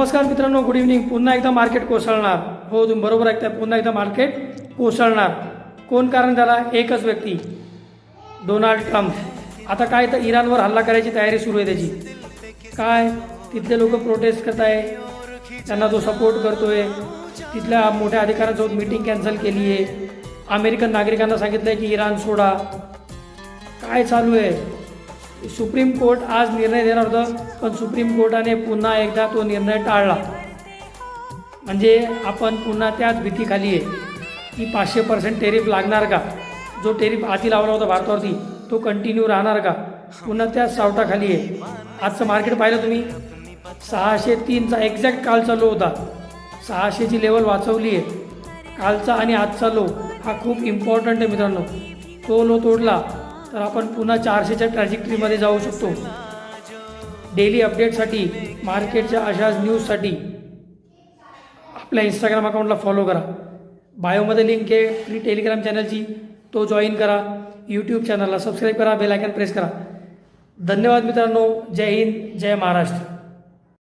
नमस्कार मित्रांनो, good evening. पुन्हा एकदा मार्केट कोसळणार. हो, तुम्ही बरोबर ऐकताय, पुन्हा एकदा मार्केट कोसळणार. कोण कारण त्याला? एकच व्यक्ती, डोनाल्ड ट्रम्प. आता काय तर इराणवर हल्ला करायची तयारी सुरू आहे त्याची. काय तिथले लोक प्रोटेस्ट करत आहे, त्यांना तो सपोर्ट करतोय. तिथल्या मोठ्या अधिकाऱ्यांसोबत मीटिंग कॅन्सल केली आहे. अमेरिकन नागरिकांना सांगितलं आहे की इराण सोडा. काय चालू आहे? सुप्रीम कोर्ट आज निर्णय देणार होतं, पण सुप्रीम कोर्टाने पुन्हा एकदा तो निर्णय टाळला. म्हणजे आपण पुन्हा त्याच भीतीखाली आहे की 500% टेरिफ लागणार का? जो टेरिफ आधी लावला होता भारतावरती तो कंटिन्यू राहणार का? पुन्हा त्याच सावटाखाली आहे. आजचं मार्केट पाहिलं तुम्ही, 603चा एक्झॅक्ट कालचा लो होता. 600ची लेवल वाचवली आहे. कालचा आणि आजचा लो हा खूप इम्पॉर्टंट आहे मित्रांनो. तो लो तोडला तर आपण पुन्हा 400च्या ट्रॅजेक्टरीमध्ये जाऊ शकतो. डेली अपडेटसाठी, मार्केटच्या अशाच न्यूजसाठी आपल्या इंस्टाग्राम अकाउंटला फॉलो करा. बायोमध्ये लिंक आहे फ्री टेलिग्राम चॅनलची, तो जॉईन करा. यूट्यूब चॅनलला सबस्क्राईब करा, बेल आयकॉन प्रेस करा. धन्यवाद मित्रांनो. जय हिंद, जय महाराष्ट्र.